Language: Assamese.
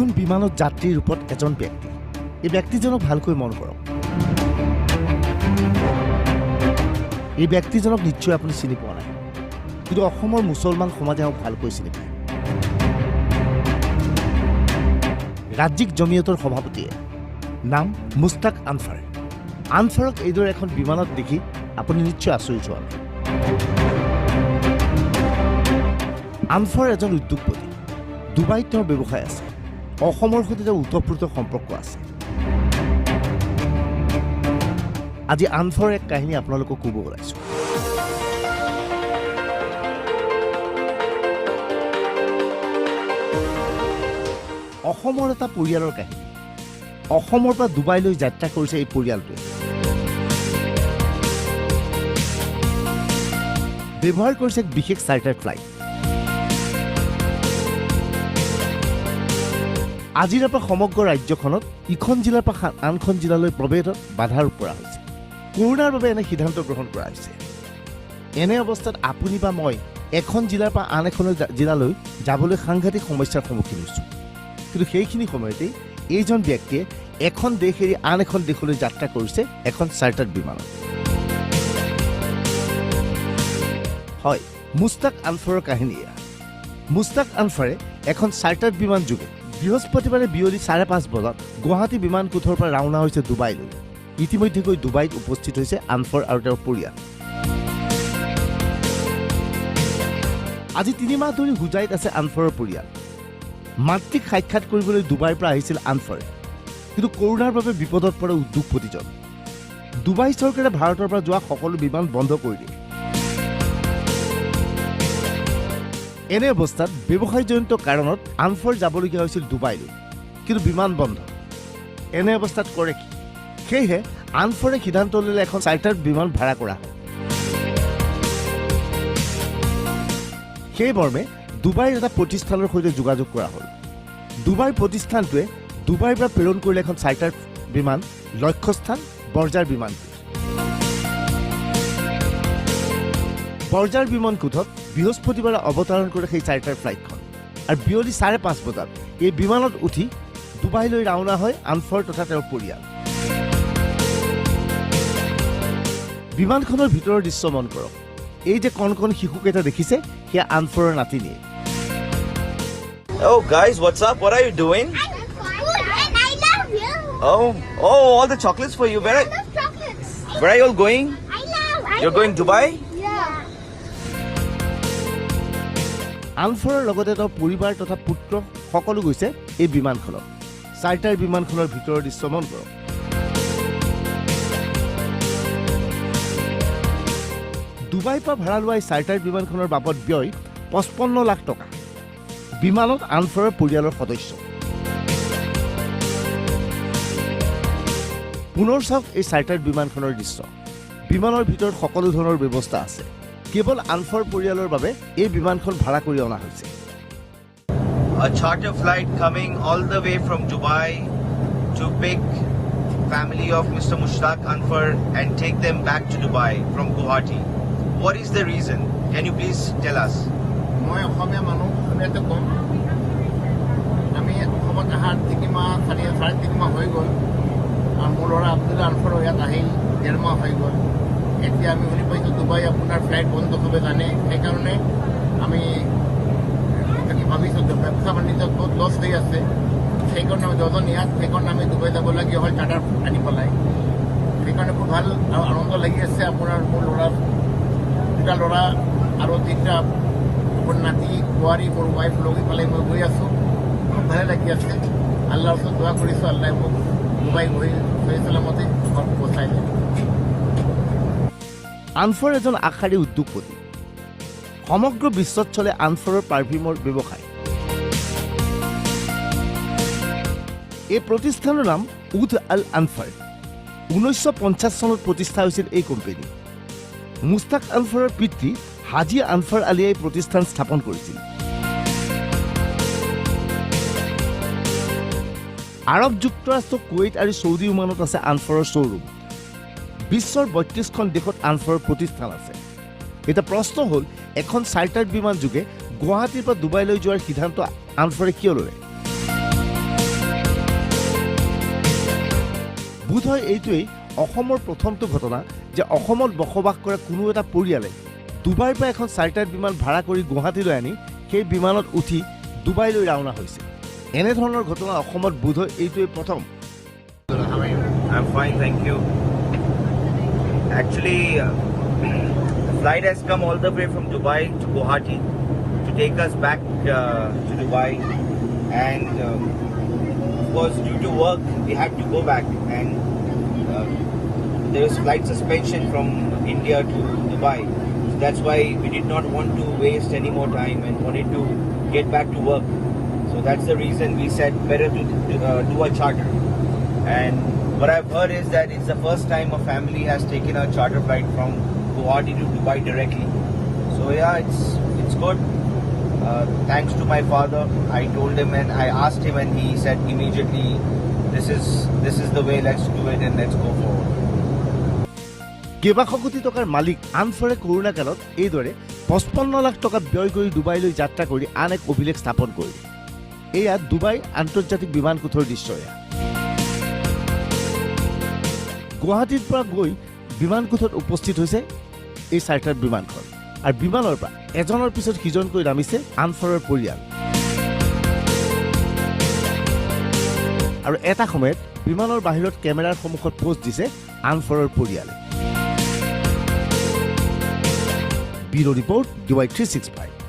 এখন বিমানত যাত্ৰীৰ ৰূপত এজন ব্যক্তি এই ব্যক্তিজনক ভালকৈ মন কৰক এই ব্যক্তিজনক নিশ্চয় আপুনি চিনি পোৱা নাই কিন্তু অসমৰ মুছলমান সমাজে তেওঁক ভালকৈ চিনি পায় ৰাজ্যিক জমিয়তৰ সভাপতিয়ে নাম মুস্তাক আনফাৰ আনফাৰক এইদৰে এখন বিমানত দেখি আপুনি নিশ্চয় আচৰিত হোৱা নাই আনফাৰ এজন উদ্যোগপতি ডুবাইত তেওঁৰ ব্যৱসায় আছে অসমৰ সৈতে তেওঁ ওতঃপ্ৰোত সম্পৰ্ক আছে আজি আনফাৰ এক কাহিনী আপোনালোকক ক'ব ওলাইছোঁ অসমৰ এটা পৰিয়ালৰ কাহিনী অসমৰ পৰা ডুবাইলৈ যাত্ৰা কৰিছে এই পৰিয়ালটোৱে ব্যৱহাৰ কৰিছে এক বিশেষ চাৰ্টাৰ ফ্লাইট আজিৰ পৰা সমগ্ৰ ৰাজ্যখনত ইখন জিলাৰ পৰা আনখন জিলালৈ প্ৰৱেশত বাধা আৰোপ কৰা হৈছে কৰোনাৰ বাবে এনে সিদ্ধান্ত গ্ৰহণ কৰা হৈছে এনে অৱস্থাত আপুনি বা মই এখন জিলাৰ পৰা আন এখন জিলালৈ যাবলৈ সাংঘাতিক সমস্যাৰ সন্মুখীন হৈছোঁ কিন্তু সেইখিনি সময়তেই এইজন ব্যক্তিয়ে এখন দেশ এৰি আন এখন দেশলৈ যাত্ৰা কৰিছে এখন চাৰ্টাৰ বিমানত হয় মুস্তাক আনফাৰৰ কাহিনী মুস্তাক আনফাৰে এখন চাৰ্টাৰ বিমান যোগে বৃহস্পতিবাৰে বিয়লি 5:30 বজাত গুৱাহাটী বিমান কোঠৰ পৰা ৰাওনা হৈছে ডুবাইলৈ ইতিমধ্যেকৈ ডুবাইত উপস্থিত হৈছে আনফাৰ আৰু তেওঁৰ পৰিয়াল আজি 3 মাহ ধৰি হুজাইত আছে আনফাৰৰ পৰিয়াল মাতৃক সাক্ষাৎ কৰিবলৈ ডুবাইৰ পৰা আহিছিল আনফাৰে কিন্তু কৰোনাৰ বাবে বিপদত পৰে উদ্যোগপতিজন ডুবাই চৰকাৰে ভাৰতৰ পৰা যোৱা সকলো বিমান বন্ধ কৰি দিয়ে এনে অৱস্থাত ব্যৱসায়জনিত কাৰণত আনফাৰ যাবলগীয়া হৈছিল ডুবাইলৈ কিন্তু বিমান বন্ধ এনে অৱস্থাত কৰে কি সেয়েহে আনফাৰে সিদ্ধান্ত ল'লে এখন চাৰ্টাৰ বিমান ভাড়া কৰা হয় সেই মৰ্মে ডুবাইৰ এটা প্ৰতিষ্ঠানৰ সৈতে যোগাযোগ কৰা হ'ল ডুবাইৰ প্ৰতিষ্ঠানটোৱে ডুবাইৰ পৰা প্ৰেৰণ কৰিলে এখন চাৰ্টাৰ বিমান লক্ষ্যস্থান বৰ্জাৰ বিমান বৰ্জাৰ বিমান কোঠত বৃহস্পতিবাৰে অৱতৰণ কৰে সেই চাৰ্টাৰ ফ্লাইটখন আৰু বিয়লি 5:30 বজাত এই বিমানত উঠি ডুবাইলৈ ৰাওনা হয় আনফাৰ তথা তেওঁৰ পৰিয়াল বিমানখনৰ ভিতৰৰ দৃশ্য মন কৰক এই যে কণ শিশুকেইটা দেখিছে সেয়া আনফাৰৰ নাতিনীয়ে Oh guys, what's up? What are you doing? I love food and I love you. All the chocolates for you. I love chocolates. Where are you all going? You're going Dubai? Yeah. আনফাৰৰ লগতে তেওঁৰ পৰিবাৰ তথা পুত্ৰ সকলো গৈছে এই বিমানখনত চাৰ্টাৰ বিমানখনৰ ভিতৰৰ দৃশ্য মন কৰক ডুবাইৰ পৰা ভাড়া লোৱা এই চাৰ্টাৰ বিমানখনৰ বাবদ ব্যয় 55 লাখ টকা বিমানত আনফাৰৰ পৰিয়ালৰ সদস্য পুনৰ চাওক এই চাৰ্টাৰ বিমানখনৰ দৃশ্য বিমানৰ ভিতৰত সকলো ধৰণৰ ব্যৱস্থা আছে কেৱল আনফাৰ পৰিয়ালৰ বাবে এই বিমানখন ভাড়া কৰি অনা হৈছে A charter flight coming all the way from Dubai to pick family of Mr. Mushtaq Anfar and take them back to Dubai from Guwahati. What is the reason? Can you please tell us? মই অসমীয়া মানুহ অসমীয়াতে কম আমি অসমত অহাৰ 3 মাহ 3.5 মাহ হৈ গ'ল আৰু মোৰ ল'ৰা আব্দুল্লা আনফাৰ ইয়াত আহিল 1.5 মাহ হৈ গ'ল এতিয়া আমি শুনি পাইছোঁ ডুবাই আপোনাৰ ফ্লাইট বন্ধ হ'ব জানে সেইকাৰণে আমি ভাবিছোঁ ব্যৱসা বাণিজ্যত বহুত লছ হৈ আছে সেইকাৰণে আমি দুজন ইয়াত সেইকাৰণে আমি ডুবাই যাবলগীয়া হয় চাৰ্টাৰ আনি পেলাই সেইকাৰণে খুব ভাল আৰু আনন্দ লাগি আছে আপোনাৰ মোৰ দুটা ল'ৰা আৰু 3টা নাতি বোৱাৰী মোৰ ৱাইফ লগি পেলাই মই গৈ আছোঁ খুব ভালে লাগি আছে আল্লাহৰ ওচৰত দোৱা কৰিছোঁ আল্লাহ মোক ডুবাই গৈ চালামতে ঘৰত পঠাই দিয়ে আনফাৰ এজন আশাৰী উদ্যোগপতি সমগ্ৰ বিশ্বত চলে আনফাৰৰ পাৰফিউমৰ ব্যৱসায় এই প্ৰতিষ্ঠানৰ নাম উদ আল আনফাৰ 1950 চনত প্ৰতিষ্ঠা হৈছিল এই কোম্পানী মুস্তাক আনফাৰৰ পিতৃ হাজি আনফাৰ আলীয়ে প্ৰতিষ্ঠান স্থাপন কৰিছিল আৰব যুক্তৰাষ্ট্ৰ কুৱেইট আৰু ছৌদি ওমানত আছে আনফাৰৰ শ্ব'ৰুম বিশ্বৰ 32খন দেশত আনফাৰৰ প্ৰতিষ্ঠান আছে এটা প্ৰশ্ন হ'ল এখন চাৰ্টাৰ বিমান যোগে গুৱাহাটীৰ পৰা ডুবাইলৈ যোৱাৰ সিদ্ধান্ত আনফাৰে কিয় ল'লে বোধহয় এইটোৱেই অসমৰ প্ৰথমটো ঘটনা যে অসমত বসবাস কৰা কোনো এটা পৰিয়ালে ডুবাইৰ পৰা এখন চাৰ্টাৰ্ড বিমান ভাড়া কৰি গুৱাহাটীলৈ আনি সেই বিমানত উঠি ডুবাইলৈ ৰাওনা হৈছে এনেধৰণৰ ঘটনা অসমত বোধহয় এইটোৱেই প্ৰথম I'm fine, thank you. Actually, the flight has come all the way from Dubai to Guwahati to take us back to Dubai. And of course, due to work, we had to go back. And there was flight suspension from India to Dubai. So that's why we did not want to waste any more time and wanted to get back to work. So that's the reason we said better to do a charter. And what I've heard is that it's the first time a family has taken a charter flight from Guwahati to Dubai directly. So yeah, it's good. Thanks to my father, I told him and I asked him and he said immediately, this is the way, let's do it and let's go forward. কেইবাশ কোটি টকাৰ মালিক আনফৰে কৰোণা কালত এইদৰে 55 লাখ টকা ব্যয় কৰি ডুবাইলৈ যাত্ৰা কৰি আন এক অভিলেখ স্থাপন কৰিলে এয়া ডুবাই আন্তৰ্জাতিক বিমানঘাটৰ দৃশ্য এয়া গুৱাহাটীৰ পৰা গৈ বিমানঘাটত উপস্থিত হৈছে এই চাৰ্টাৰ্ড বিমানখন আৰু বিমানৰ পৰা এজনৰ পিছত সিজনকৈ নামিছে আনফৰৰ পৰিয়াল আৰু এটা সময়ত বিমানৰ বাহিৰত কেমেৰাৰ সন্মুখত পোষ্ট দিছে আনফৰৰ পৰিয়ালে ব্যুৰো ৰিপৰ্ট ডুবাই 365